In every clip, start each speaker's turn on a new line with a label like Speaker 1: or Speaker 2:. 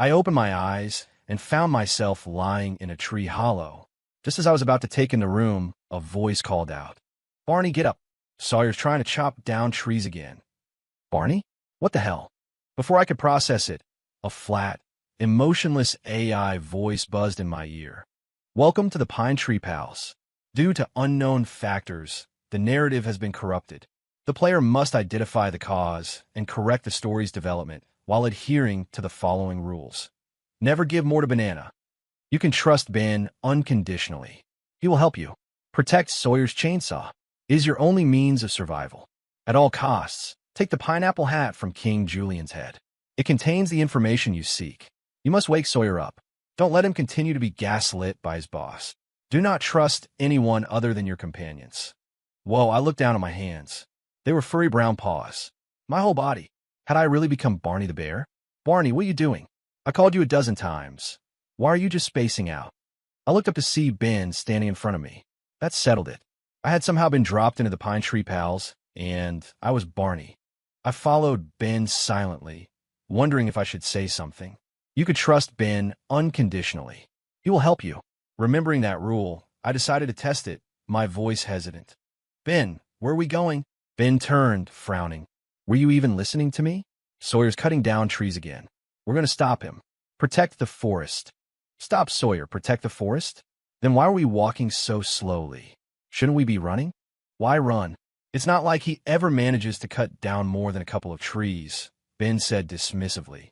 Speaker 1: I opened my eyes and found myself lying in a tree hollow. Just as I was about to take in the room, a voice called out, "Barney, get up. Sawyer's trying to chop down trees again." Barney? What the hell? Before I could process it, a flat, emotionless AI voice buzzed in my ear. "Welcome to the Pine Tree Pals. Due to unknown factors, the narrative has been corrupted. The player must identify the cause and correct the story's development while adhering to the following rules. Never give more to Banana. You can trust Ben unconditionally. He will help you. Protect Sawyer's chainsaw. It is your only means of survival. At all costs, take the pineapple hat from King Julian's head. It contains the information you seek. You must wake Sawyer up. Don't let him continue to be gaslit by his boss. Do not trust anyone other than your companions." Whoa, I looked down at my hands. They were furry brown paws. My whole body. Had I really become Barney the bear? "Barney, what are you doing? I called you a dozen times. Why are you just spacing out?" I looked up to see Ben standing in front of me. That settled it. I had somehow been dropped into the Pine Tree Pals, and I was Barney. I followed Ben silently, wondering if I should say something. You could trust Ben unconditionally. He will help you. Remembering that rule, I decided to test it, my voice hesitant. "Ben, where are we going?" Ben turned, frowning. "Were you even listening to me? Sawyer's cutting down trees again. We're going to stop him. Protect the forest." "Stop, Sawyer, protect the forest?" Then why are we walking so slowly? Shouldn't we be running? Why run? It's not like he ever manages to cut down more than a couple of trees, Ben said dismissively.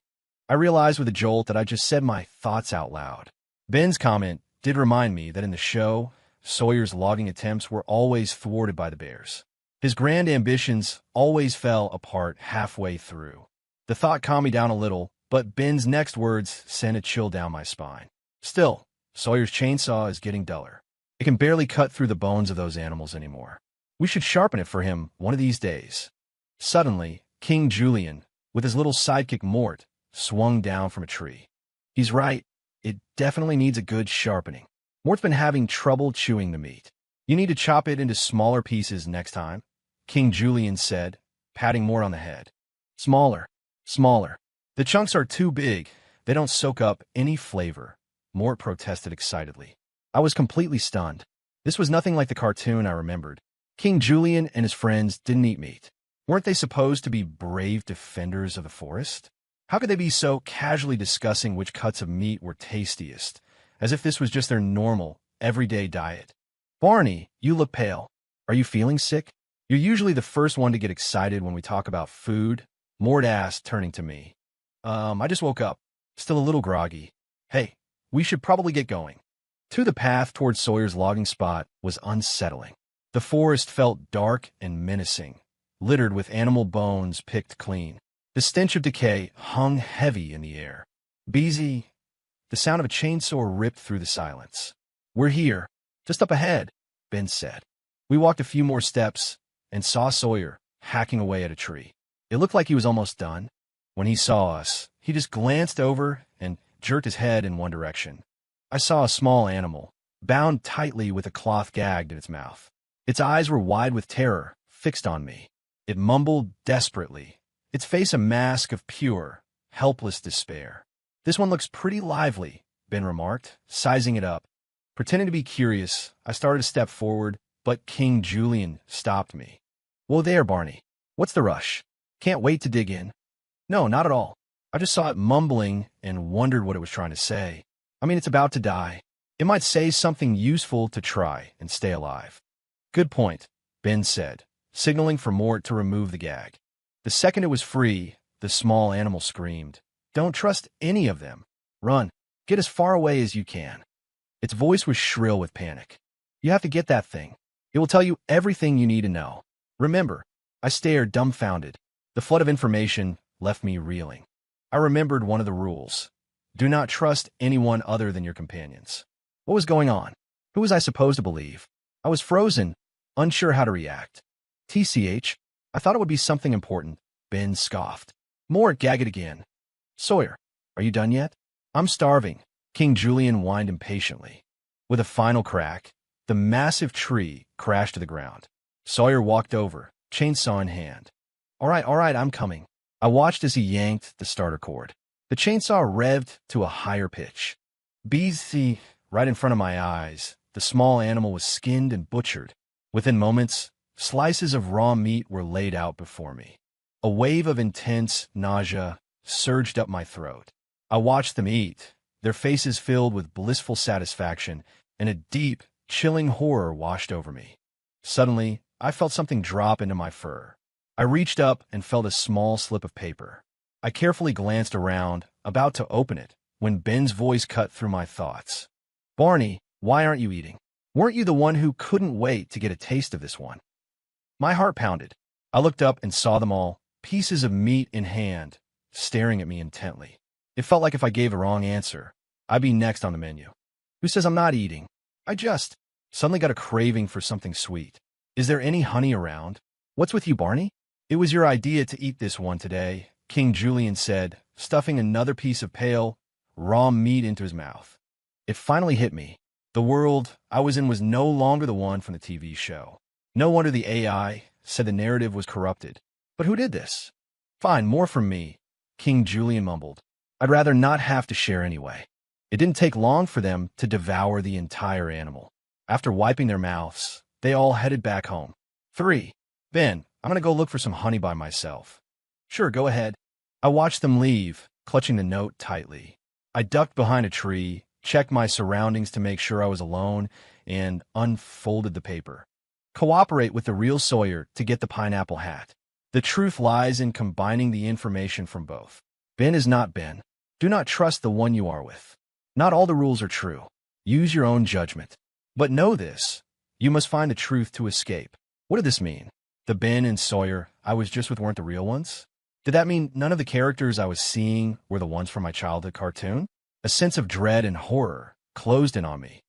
Speaker 1: I realized with a jolt that I just said my thoughts out loud. Ben's comment did remind me that in the show, Sawyer's logging attempts were always thwarted by the bears. His grand ambitions always fell apart halfway through. The thought calmed me down a little, but Ben's next words sent a chill down my spine. Still, Sawyer's chainsaw is getting duller. It can barely cut through the bones of those animals anymore. We should sharpen it for him one of these days. Suddenly, King Julian, with his little sidekick Mort, swung down from a tree. He's right. It definitely needs a good sharpening. Mort's been having trouble chewing the meat. You need to chop it into smaller pieces next time, King Julian said, patting Mort on the head. Smaller, smaller. The chunks are too big. They don't soak up any flavor, Mort protested excitedly. I was completely stunned. This was nothing like the cartoon I remembered. King Julian and his friends didn't eat meat. Weren't they supposed to be brave defenders of the forest? How could they be so casually discussing which cuts of meat were tastiest, as if this was just their normal, everyday diet? Barney, you look pale. Are you feeling sick? You're usually the first one to get excited when we talk about food, Mort asked, turning to me. I just woke up. Still a little groggy. Hey, we should probably get going. The path towards Sawyer's logging spot was unsettling. The forest felt dark and menacing, littered with animal bones picked clean. The stench of decay hung heavy in the air. Beezy, the sound of a chainsaw ripped through the silence. We're here, just up ahead, Ben said. We walked a few more steps and saw Sawyer hacking away at a tree. It looked like he was almost done. When he saw us, he just glanced over and jerked his head in one direction. I saw a small animal, bound tightly with a cloth gagged in its mouth. Its eyes were wide with terror, fixed on me. It mumbled desperately, its face a mask of pure, helpless despair. This one looks pretty lively, Ben remarked, sizing it up. Pretending to be curious, I started to step forward, but King Julian stopped me. Whoa there, Barney. What's the rush? Can't wait to dig in. No, not at all. I just saw it mumbling and wondered what it was trying to say. I mean, it's about to die. It might say something useful to try and stay alive. Good point, Ben said, signaling for Mort to remove the gag. The second it was free, the small animal screamed. Don't trust any of them. Run. Get as far away as you can. Its voice was shrill with panic. You have to get that thing. It will tell you everything you need to know. Remember, I stared dumbfounded. The flood of information left me reeling. I remembered one of the rules. Do not trust anyone other than your companions. What was going on? Who was I supposed to believe? I was frozen, unsure how to react. TCH, I thought it would be something important, Ben scoffed. Mort gagged again. Sawyer, are you done yet? I'm starving, King Julian whined impatiently. With a final crack, the massive tree crashed to the ground. Sawyer walked over, chainsaw in hand. All right, I'm coming. I watched as he yanked the starter cord. The chainsaw revved to a higher pitch. BC, right in front of my eyes, the small animal was skinned and butchered. Within moments, slices of raw meat were laid out before me. A wave of intense nausea surged up my throat. I watched them eat, their faces filled with blissful satisfaction, and a deep, chilling horror washed over me. Suddenly, I felt something drop into my fur. I reached up and felt a small slip of paper. I carefully glanced around, about to open it, when Ben's voice cut through my thoughts. "Barney, why aren't you eating? Weren't you the one who couldn't wait to get a taste of this one?" My heart pounded. I looked up and saw them all, pieces of meat in hand, staring at me intently. It felt like if I gave the wrong answer, I'd be next on the menu. Who says I'm not eating? I just suddenly got a craving for something sweet. "Is there any honey around?" "What's with you, Barney?" "It was your idea to eat this one today," King Julian said, stuffing another piece of pale, raw meat into his mouth. It finally hit me. The world I was in was no longer the one from the TV show. No wonder the AI said the narrative was corrupted. But who did this? "Fine, more from me," King Julian mumbled. "I'd rather not have to share anyway." It didn't take long for them to devour the entire animal. After wiping their mouths, they all headed back home. 3. "Ben, I'm gonna go look for some honey by myself." "Sure, go ahead." I watched them leave, clutching the note tightly. I ducked behind a tree, checked my surroundings to make sure I was alone, and unfolded the paper. "Cooperate with the real Sawyer to get the pineapple hat. The truth lies in combining the information from both. Ben is not Ben. Do not trust the one you are with. Not all the rules are true. Use your own judgment. But know this, you must find the truth to escape." What did this mean? The Ben and Sawyer I was just with weren't the real ones? Did that mean none of the characters I was seeing were the ones from my childhood cartoon? A sense of dread and horror closed in on me.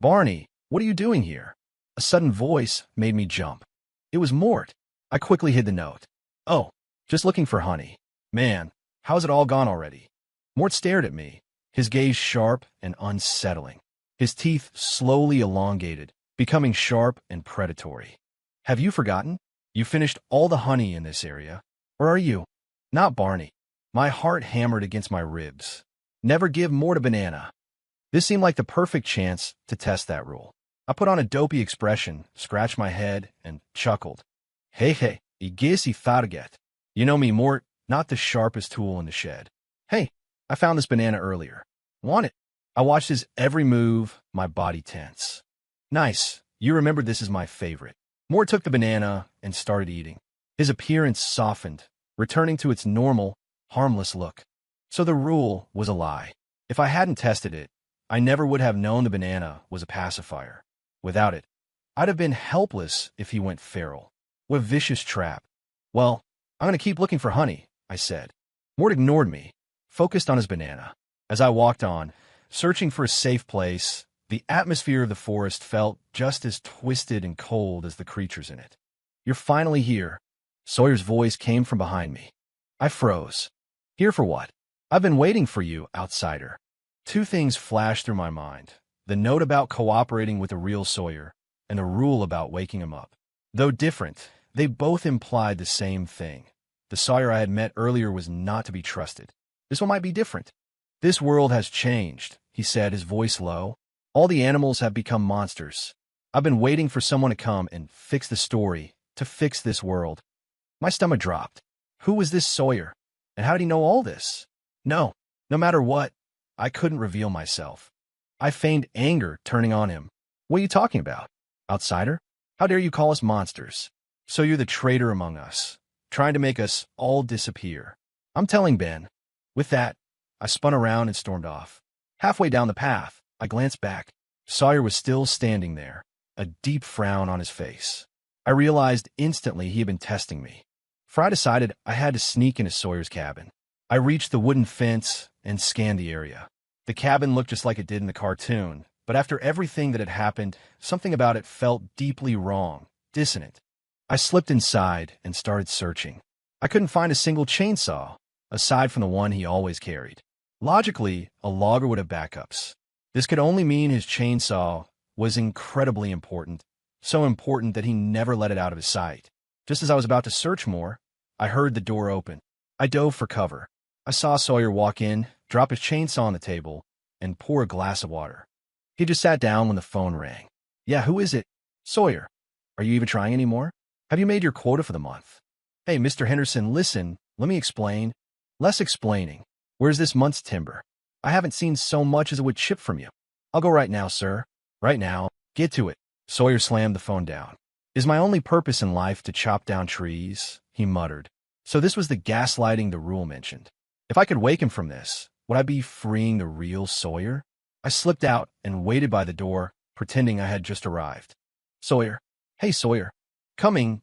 Speaker 1: "Barney, what are you doing here?" A sudden voice made me jump. It was Mort. I quickly hid the note. "Oh, just looking for honey. Man, how's it all gone already?" Mort stared at me, his gaze sharp and unsettling. His teeth slowly elongated, becoming sharp and predatory. "Have you forgotten? You finished all the honey in this area. Or are you?" "Not Barney." My heart hammered against my ribs. Never give Mort a banana. This seemed like the perfect chance to test that rule. I put on a dopey expression, scratched my head, and chuckled. Hey, I guess he forget. You know me, Mort, not the sharpest tool in the shed. "Hey, I found this banana earlier. Want it?" I watched his every move, my body tense. "Nice. You remembered this is my favorite." Mort took the banana and started eating. His appearance softened, returning to its normal, harmless look. So the rule was a lie. If I hadn't tested it, I never would have known the banana was a pacifier. Without it, I'd have been helpless if he went feral. What a vicious trap. "Well, I'm going to keep looking for honey," I said. Mort ignored me, focused on his banana. As I walked on, searching for a safe place, the atmosphere of the forest felt just as twisted and cold as the creatures in it. "You're finally here." Sawyer's voice came from behind me. I froze. "Here for what?" "I've been waiting for you, outsider." Two things flashed through my mind. The note about cooperating with the real Sawyer, and the rule about waking him up. Though different, they both implied the same thing. The Sawyer I had met earlier was not to be trusted. This one might be different. "This world has changed," he said, his voice low. "All the animals have become monsters. I've been waiting for someone to come and fix the story, to fix this world." My stomach dropped. Who was this Sawyer? And how did he know all this? No matter what, I couldn't reveal myself. I feigned anger turning on him. "What are you talking about? Outsider? How dare you call us monsters? So you're the traitor among us, trying to make us all disappear." "I'm telling Ben." With that, I spun around and stormed off. Halfway down the path, I glanced back. Sawyer was still standing there, a deep frown on his face. I realized instantly he had been testing me. For I decided I had to sneak into Sawyer's cabin. I reached the wooden fence and scanned the area. The cabin looked just like it did in the cartoon, but after everything that had happened, something about it felt deeply wrong, dissonant. I slipped inside and started searching. I couldn't find a single chainsaw, aside from the one he always carried. Logically, a logger would have backups. This could only mean his chainsaw was incredibly important, so important that he never let it out of his sight. Just as I was about to search more, I heard the door open. I dove for cover. I saw Sawyer walk in, drop his chainsaw on the table, and pour a glass of water. He just sat down when the phone rang. Yeah, who is it? Sawyer. Are you even trying anymore? Have you made your quota for the month? Hey, Mr. Henderson, listen, let me explain. Less explaining. Where's this month's timber? I haven't seen so much as it would chip from you. I'll go right now, sir. Right now. Get to it. Sawyer slammed the phone down. Is my only purpose in life to chop down trees? He muttered. So this was the gaslighting the rule mentioned. If I could wake him from this, would I be freeing the real Sawyer? I slipped out and waited by the door, pretending I had just arrived. Sawyer. Hey, Sawyer. Coming,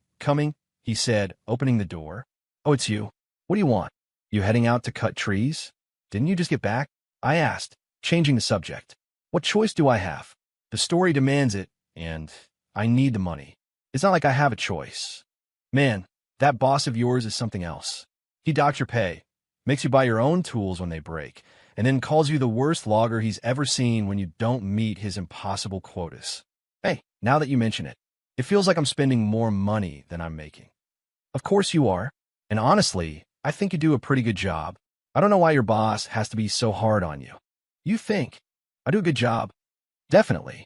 Speaker 1: he said, opening the door. Oh, it's you. What do you want? You heading out to cut trees? Didn't you just get back? I asked, changing the subject. What choice do I have? The story demands it, and I need the money. It's not like I have a choice. Man, that boss of yours is something else. He docks your pay, makes you buy your own tools when they break, and then calls you the worst logger he's ever seen when you don't meet his impossible quotas. Hey, now that you mention it, it feels like I'm spending more money than I'm making. Of course you are, and honestly, I think you do a pretty good job. I don't know why your boss has to be so hard on you. You think I do a good job? Definitely.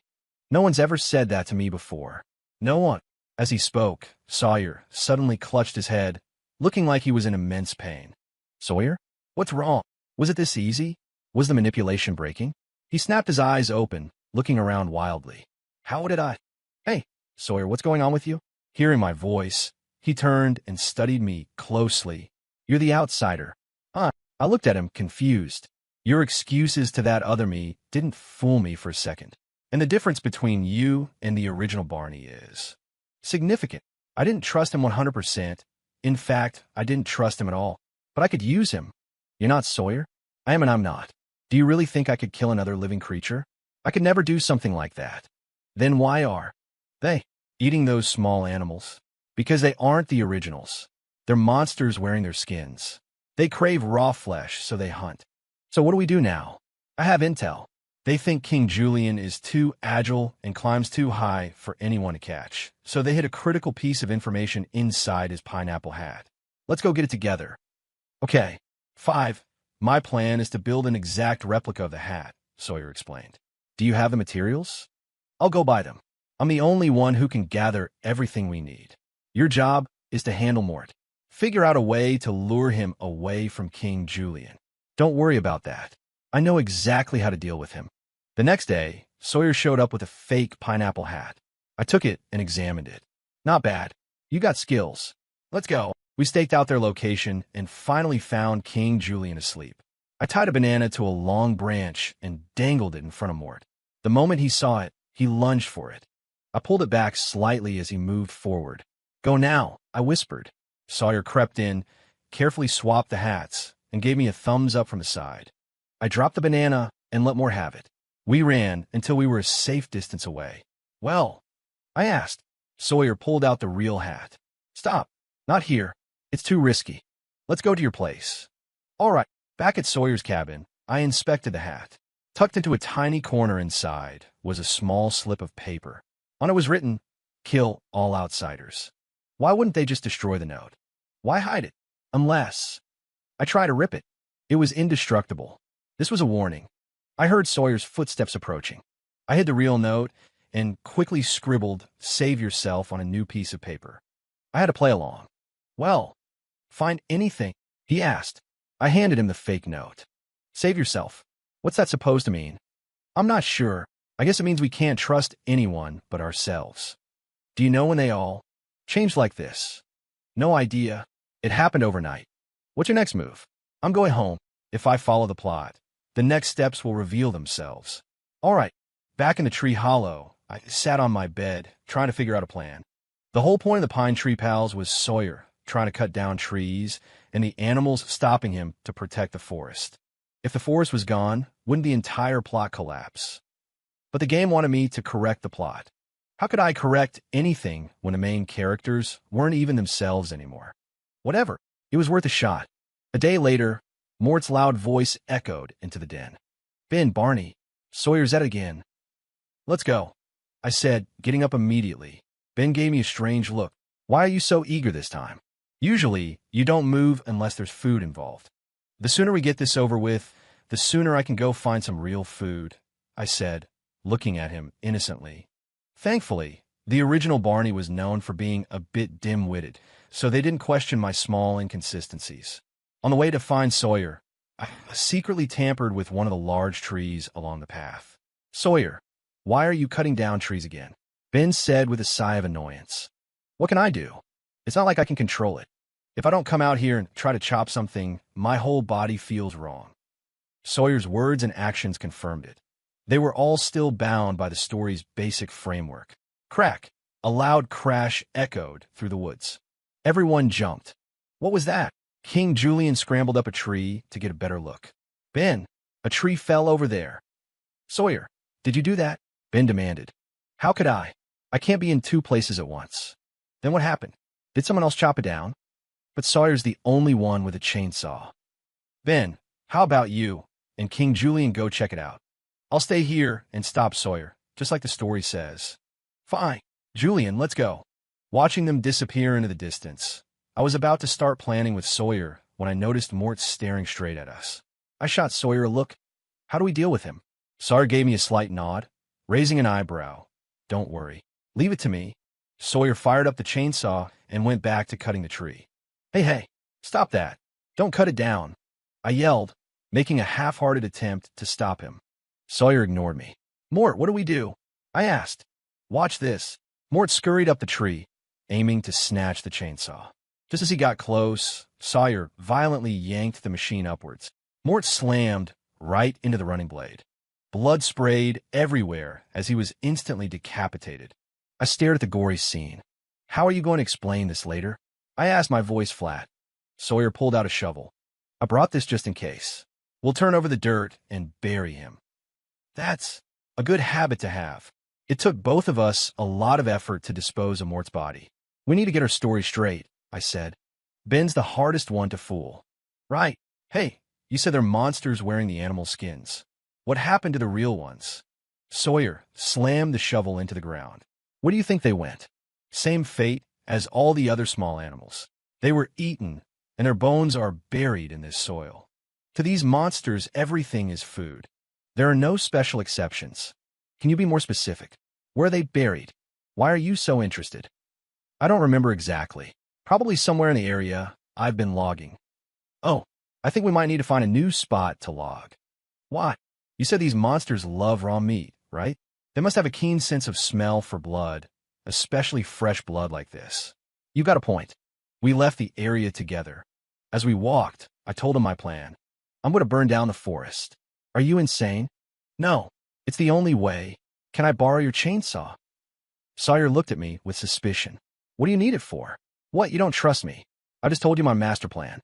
Speaker 1: No one's ever said that to me before. No one. As he spoke, Sawyer suddenly clutched his head, looking like he was in immense pain. Sawyer? What's wrong? Was it this easy? Was the manipulation breaking? He snapped his eyes open, looking around wildly. How did I? Hey, Sawyer, what's going on with you? Hearing my voice, he turned and studied me closely. You're the outsider. Huh? I looked at him, confused. Your excuses to that other me didn't fool me for a second. And the difference between you and the original Barney is significant. I didn't trust him 100%. In fact, I didn't trust him at all. But I could use him. You're not Sawyer? I am and I'm not. Do you really think I could kill another living creature? I could never do something like that. Then why are they eating those small animals? Because they aren't the originals. They're monsters wearing their skins. They crave raw flesh, so they hunt. So what do we do now? I have intel. They think King Julian is too agile and climbs too high for anyone to catch. So they hid a critical piece of information inside his pineapple hat. Let's go get it together. Okay. 5. My plan is to build an exact replica of the hat, Sawyer explained. Do you have the materials? I'll go buy them. I'm the only one who can gather everything we need. Your job is to handle Mort. Figure out a way to lure him away from King Julian. Don't worry about that. I know exactly how to deal with him. The next day, Sawyer showed up with a fake pineapple hat. I took it and examined it. Not bad. You got skills. Let's go. We staked out their location and finally found King Julian asleep. I tied a banana to a long branch and dangled it in front of Mort. The moment he saw it, he lunged for it. I pulled it back slightly as he moved forward. Go now, I whispered. Sawyer crept in, carefully swapped the hats, and gave me a thumbs up from the side. I dropped the banana and let Mort have it. We ran until we were a safe distance away. Well, I asked. Sawyer pulled out the real hat. Stop. Not here. It's too risky. Let's go to your place. All right. Back at Sawyer's cabin, I inspected the hat. Tucked into a tiny corner inside was a small slip of paper. On it was written, "Kill all outsiders." Why wouldn't they just destroy the note? Why hide it? Unless I tried to rip it. It was indestructible. This was a warning. I heard Sawyer's footsteps approaching. I hid the real note and quickly scribbled, "Save yourself," on a new piece of paper. I had to play along. Well, find anything, he asked. I handed him the fake note. Save yourself. What's that supposed to mean? I'm not sure. I guess it means we can't trust anyone but ourselves. Do you know when they all changed like this? No idea. It happened overnight. What's your next move? I'm going home. If I follow the plot, the next steps will reveal themselves. All right. Back in the tree hollow, I sat on my bed, trying to figure out a plan. The whole point of the Pine Tree Pals was Sawyer trying to cut down trees and the animals stopping him to protect the forest. If the forest was gone, wouldn't the entire plot collapse? But the game wanted me to correct the plot. How could I correct anything when the main characters weren't even themselves anymore? Whatever. It was worth a shot. A day later, Mort's loud voice echoed into the den. Ben, Barney, Sawyer's at it again. Let's go, I said, getting up immediately. Ben gave me a strange look. Why are you so eager this time? Usually, you don't move unless there's food involved. The sooner we get this over with, the sooner I can go find some real food, I said, looking at him innocently. Thankfully, the original Barney was known for being a bit dim-witted, so they didn't question my small inconsistencies. On the way to find Sawyer, I secretly tampered with one of the large trees along the path. Sawyer, why are you cutting down trees again? Ben said with a sigh of annoyance. What can I do? It's not like I can control it. If I don't come out here and try to chop something, my whole body feels wrong. Sawyer's words and actions confirmed it. They were all still bound by the story's basic framework. Crack! A loud crash echoed through the woods. Everyone jumped. What was that? King Julian scrambled up a tree to get a better look. Ben, a tree fell over there. Sawyer, did you do that? Ben demanded. How could I? I can't be in two places at once. Then what happened? Did someone else chop it down? But Sawyer's the only one with a chainsaw. Ben, how about you and King Julian go check it out? I'll stay here and stop Sawyer, just like the story says. Fine. Julian, let's go. Watching them disappear into the distance, I was about to start planning with Sawyer when I noticed Mort staring straight at us. I shot Sawyer a look. How do we deal with him? Sawyer gave me a slight nod, raising an eyebrow. Don't worry. Leave it to me. Sawyer fired up the chainsaw and went back to cutting the tree. Hey, stop that. Don't cut it down. I yelled, making a half-hearted attempt to stop him. Sawyer ignored me. Mort, what do we do? I asked. Watch this. Mort scurried up the tree, aiming to snatch the chainsaw. Just as he got close, Sawyer violently yanked the machine upwards. Mort slammed right into the running blade. Blood sprayed everywhere as he was instantly decapitated. I stared at the gory scene. How are you going to explain this later? I asked, my voice flat. Sawyer pulled out a shovel. I brought this just in case. We'll turn over the dirt and bury him. That's a good habit to have. It took both of us a lot of effort to dispose of Mort's body. We need to get our story straight, I said. Ben's the hardest one to fool. Right. Hey, you said they're monsters wearing the animal skins. What happened to the real ones? Sawyer slammed the shovel into the ground. Where do you think they went? Same fate as all the other small animals. They were eaten, and their bones are buried in this soil. To these monsters, everything is food. There are no special exceptions. Can you be more specific? Where are they buried? Why are you so interested? I don't remember exactly. Probably somewhere in the area I've been logging. Oh, I think we might need to find a new spot to log. Why? You said these monsters love raw meat, right? They must have a keen sense of smell for blood, especially fresh blood like this. You got a point. We left the area together. As we walked, I told him my plan. I'm going to burn down the forest. Are you insane? No, it's the only way. Can I borrow your chainsaw? Sawyer looked at me with suspicion. What do you need it for? What, you don't trust me? I just told you my master plan.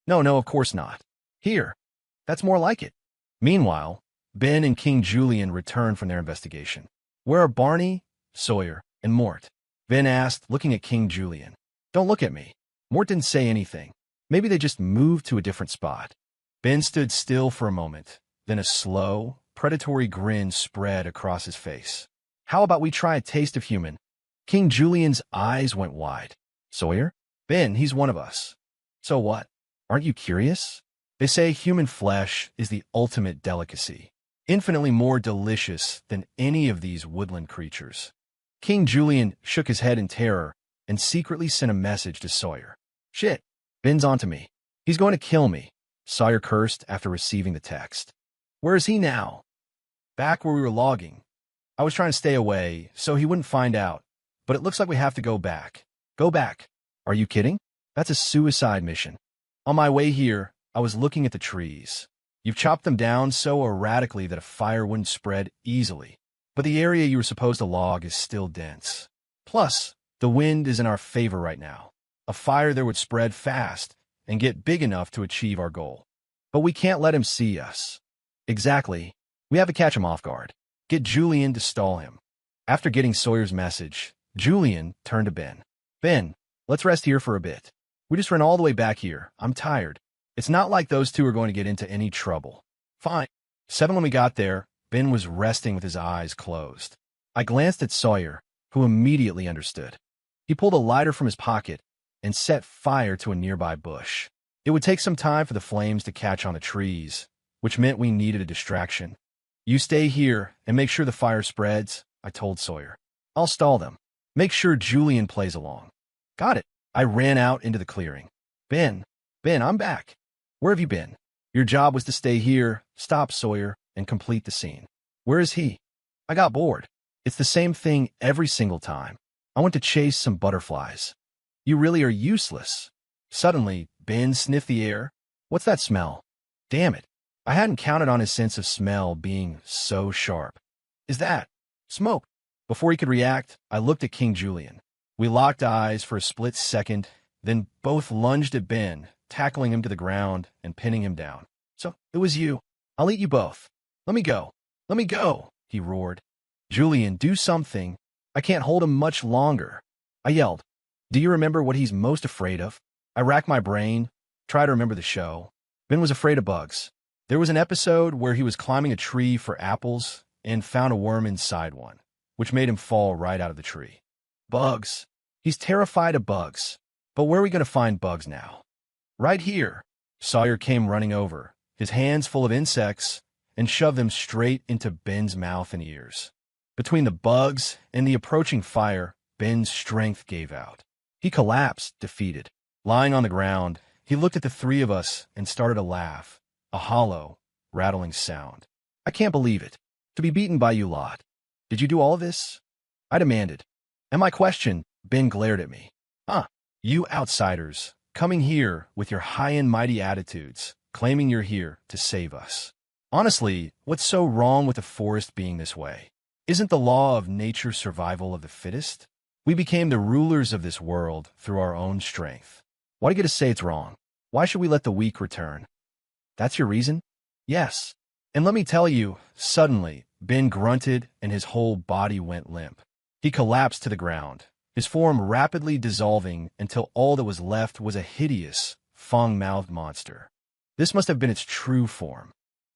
Speaker 1: No, of course not. Here, that's more like it. Meanwhile, Ben and King Julian returned from their investigation. Where are Barney, Sawyer, and Mort? Ben asked, looking at King Julian. Don't look at me. Mort didn't say anything. Maybe they just moved to a different spot. Ben stood still for a moment, then a slow, predatory grin spread across his face. How about we try a taste of human? King Julian's eyes went wide. Sawyer? Ben, he's one of us. So what? Aren't you curious? They say human flesh is the ultimate delicacy, infinitely more delicious than any of these woodland creatures. King Julian shook his head in terror and secretly sent a message to Sawyer. Shit, Ben's onto me. He's going to kill me, Sawyer cursed after receiving the text. Where is he now? Back where we were logging. I was trying to stay away so he wouldn't find out, but it looks like we have to go back. Go back. Are you kidding? That's a suicide mission. On my way here, I was looking at the trees. You've chopped them down so erratically that a fire wouldn't spread easily, but the area you were supposed to log is still dense. Plus, the wind is in our favor right now. A fire there would spread fast and get big enough to achieve our goal. But we can't let him see us. Exactly. We have to catch him off guard. Get Julian to stall him. After getting Sawyer's message, Julian turned to Ben. Ben, let's rest here for a bit. We just ran all the way back here. I'm tired. It's not like those two are going to get into any trouble. Fine. 7 when we got there, Ben was resting with his eyes closed. I glanced at Sawyer, who immediately understood. He pulled a lighter from his pocket and set fire to a nearby bush. It would take some time for the flames to catch on the trees, which meant we needed a distraction. You stay here and make sure the fire spreads, I told Sawyer. I'll stall them. Make sure Julian plays along. Got it. I ran out into the clearing. Ben, I'm back. Where have you been? Your job was to stay here, stop Sawyer, and complete the scene. Where is he? I got bored. It's the same thing every single time. I went to chase some butterflies. You really are useless. Suddenly, Ben sniffed the air. What's that smell? Damn it. I hadn't counted on his sense of smell being so sharp. Is that smoke? Before he could react, I looked at King Julian. We locked eyes for a split second, then both lunged at Ben, tackling him to the ground and pinning him down. So, it was you. I'll eat you both. Let me go. Let me go, he roared. Julian, do something. I can't hold him much longer. I yelled. Do you remember what he's most afraid of? I racked my brain, tried to remember the show. Ben was afraid of bugs. There was an episode where he was climbing a tree for apples and found a worm inside one, which made him fall right out of the tree. Bugs. He's terrified of bugs. But where are we going to find bugs now? Right here. Sawyer came running over, his hands full of insects, and shoved them straight into Ben's mouth and ears. Between the bugs and the approaching fire, Ben's strength gave out. He collapsed, defeated. Lying on the ground, he looked at the three of us and started to laugh, a hollow, rattling sound. I can't believe it. To be beaten by you lot. Did you do all of this? I demanded. And my question, Ben glared at me. You outsiders, coming here with your high and mighty attitudes, claiming you're here to save us. Honestly, what's so wrong with the forest being this way? Isn't the law of nature survival of the fittest? We became the rulers of this world through our own strength. Why do you get to say it's wrong? Why should we let the weak return? That's your reason? Yes. And let me tell you, suddenly, Ben grunted and his whole body went limp. He collapsed to the ground, his form rapidly dissolving until all that was left was a hideous, fang-mouthed monster. This must have been its true form.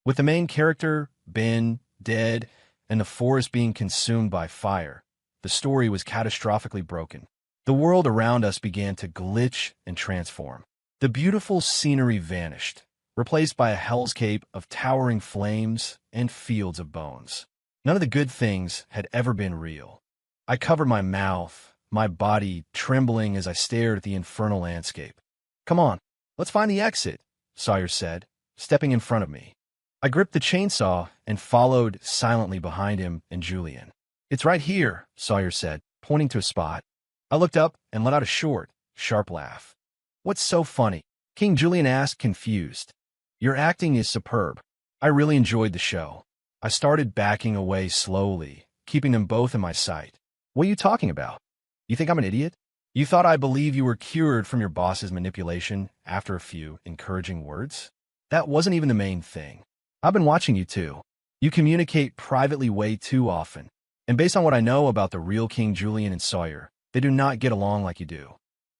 Speaker 1: With the main character, Ben, dead, and the forest being consumed by fire, the story was catastrophically broken. The world around us began to glitch and transform. The beautiful scenery vanished, replaced by a hellscape of towering flames and fields of bones. None of the good things had ever been real. I covered my mouth, my body trembling as I stared at the infernal landscape. Come on, let's find the exit, Sawyer said, stepping in front of me. I gripped the chainsaw and followed silently behind him and Julian. It's right here, Sawyer said, pointing to a spot. I looked up and let out a short, sharp laugh. What's so funny? King Julian asked, confused. Your acting is superb. I really enjoyed the show. I started backing away slowly, keeping them both in my sight. What are you talking about? You think I'm an idiot? You thought I believe you were cured from your boss's manipulation after a few encouraging words? That wasn't even the main thing. I've been watching you too. You communicate privately way too often. And based on what I know about the real King Julian and Sawyer, they do not get along like you do.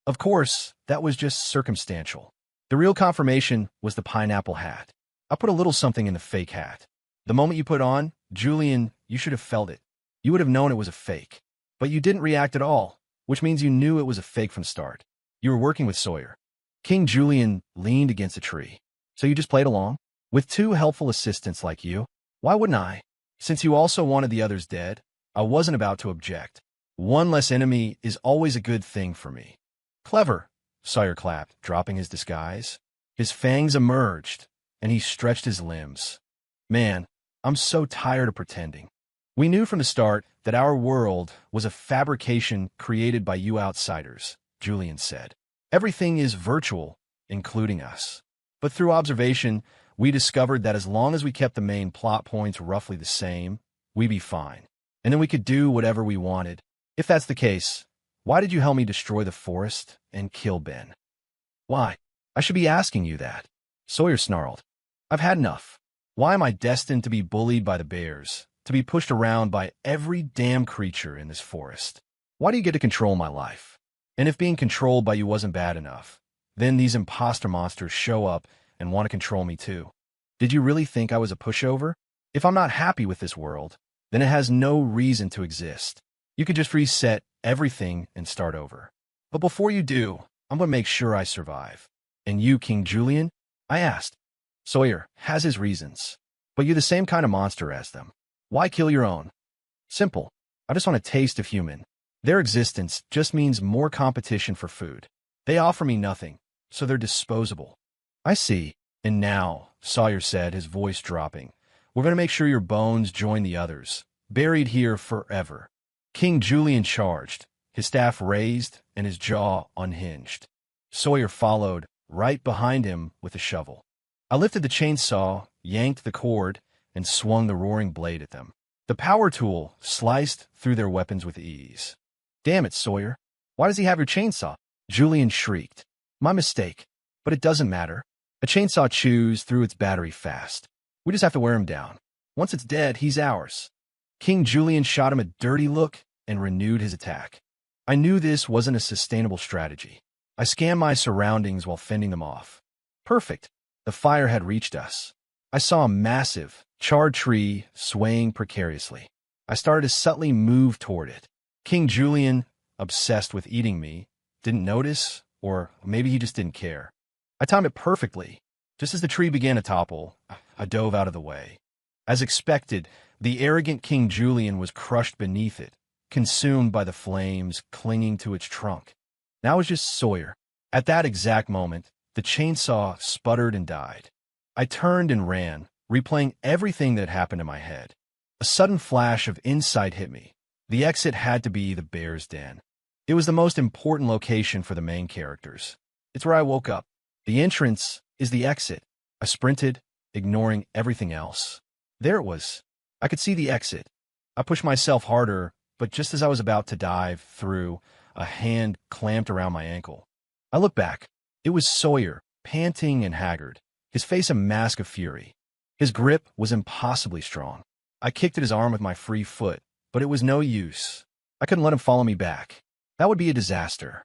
Speaker 1: Of course, that was just circumstantial. The real confirmation was the pineapple hat. I put a little something in the fake hat. The moment you put on, Julian, you should have felt it. You would have known it was a fake. But you didn't react at all, which means you knew it was a fake from the start. You were working with Sawyer. King Julian leaned against a tree. So you just played along? With two helpful assistants like you? Why wouldn't I? Since you also wanted the others dead, I wasn't about to object. One less enemy is always a good thing for me. Clever, Sawyer clapped, dropping his disguise. His fangs emerged, and he stretched his limbs. Man, I'm so tired of pretending. We knew from the start that our world was a fabrication created by you outsiders, Julian said. Everything is virtual, including us. But through observation, we discovered that as long as we kept the main plot points roughly the same, we'd be fine. And then we could do whatever we wanted. If that's the case, why did you help me destroy the forest and kill Ben? Why? I should be asking you that. Sawyer snarled. I've had enough. Why am I destined to be bullied by the bears, to be pushed around by every damn creature in this forest? Why do you get to control my life? And if being controlled by you wasn't bad enough, then these imposter monsters show up and want to control me too. Did you really think I was a pushover? If I'm not happy with this world, then it has no reason to exist. You could just reset everything and start over. But before you do, I'm going to make sure I survive. And you, King Julian? I asked. Sawyer has his reasons. But you're the same kind of monster as them. Why kill your own? Simple. I just want a taste of human. Their existence just means more competition for food. They offer me nothing, so they're disposable. I see. And now, Sawyer said, his voice dropping, we're going to make sure your bones join the others, buried here forever. King Julian charged, his staff raised and his jaw unhinged. Sawyer followed, right behind him with a shovel. I lifted the chainsaw, yanked the cord, and swung the roaring blade at them. The power tool sliced through their weapons with ease. Damn it, Sawyer. Why does he have your chainsaw? Julian shrieked. My mistake. But it doesn't matter. A chainsaw chews through its battery fast. We just have to wear him down. Once it's dead, he's ours. King Julian shot him a dirty look and renewed his attack. I knew this wasn't a sustainable strategy. I scanned my surroundings while fending them off. Perfect. The fire had reached us. I saw a massive, charred tree swaying precariously. I started to subtly move toward it. King Julian, obsessed with eating me, didn't notice, or maybe he just didn't care. I timed it perfectly. Just as the tree began to topple, I dove out of the way. As expected, the arrogant King Julian was crushed beneath it, consumed by the flames clinging to its trunk. Now it was just Sawyer. At that exact moment, the chainsaw sputtered and died. I turned and ran, replaying everything that happened in my head. A sudden flash of insight hit me. The exit had to be the bear's den. It was the most important location for the main characters. It's where I woke up. The entrance is the exit. I sprinted, ignoring everything else. There it was. I could see the exit. I pushed myself harder, but just as I was about to dive through, a hand clamped around my ankle. I looked back. It was Sawyer, panting and haggard, his face a mask of fury. His grip was impossibly strong. I kicked at his arm with my free foot, but it was no use. I couldn't let him follow me back. That would be a disaster.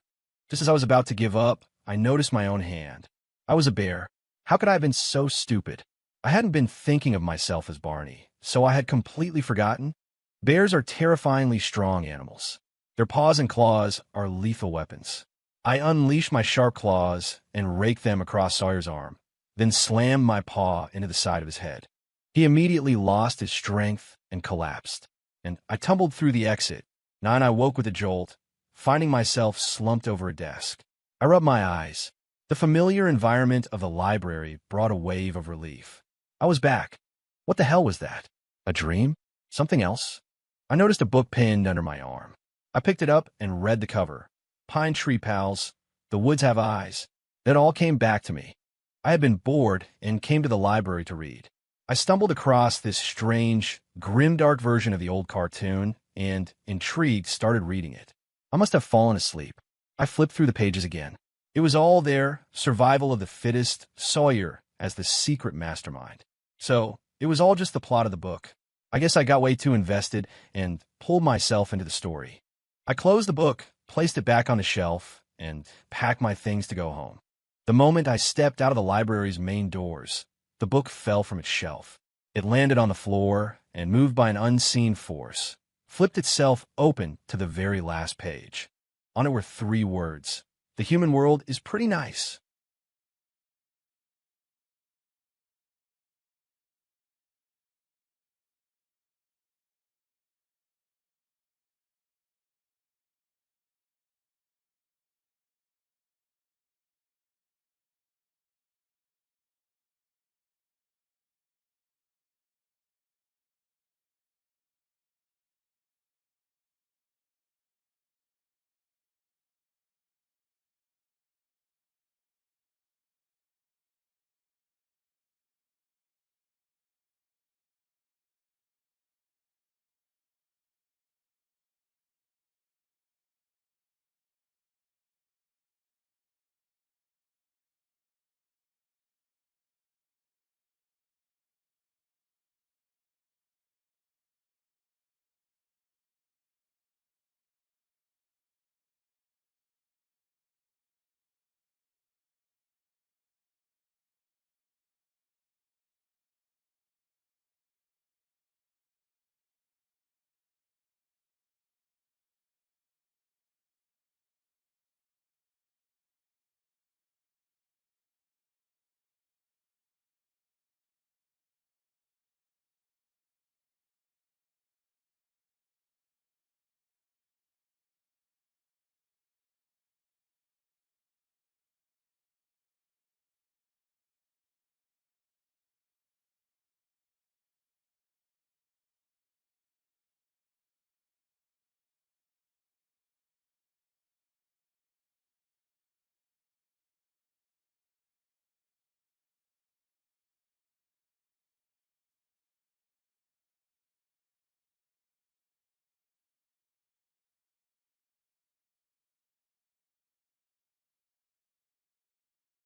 Speaker 1: Just as I was about to give up, I noticed my own hand. I was a bear. How could I have been so stupid? I hadn't been thinking of myself as Barney, so I had completely forgotten. Bears are terrifyingly strong animals. Their paws and claws are lethal weapons. I unleashed my sharp claws and raked them across Sawyer's arm, then slammed my paw into the side of his head. He immediately lost his strength and collapsed, and I tumbled through the exit. Now I woke with a jolt, finding myself slumped over a desk. I rubbed my eyes. The familiar environment of the library brought a wave of relief. I was back. What the hell was that? A dream? Something else? I noticed a book pinned under my arm. I picked it up and read the cover. Pine Tree Pals, The Woods Have Eyes. It all came back to me. I had been bored and came to the library to read. I stumbled across this strange, grimdark version of the old cartoon and, intrigued, started reading it. I must have fallen asleep. I flipped through the pages again. It was all there, survival of the fittest, Sawyer as the secret mastermind. So, it was all just the plot of the book. I guess I got way too invested and pulled myself into the story. I closed the book, placed it back on the shelf, and packed my things to go home. The moment I stepped out of the library's main doors, the book fell from its shelf. It landed on the floor and, moved by an unseen force, flipped itself open to the very last page. On it were 3 words. The human world is pretty nice.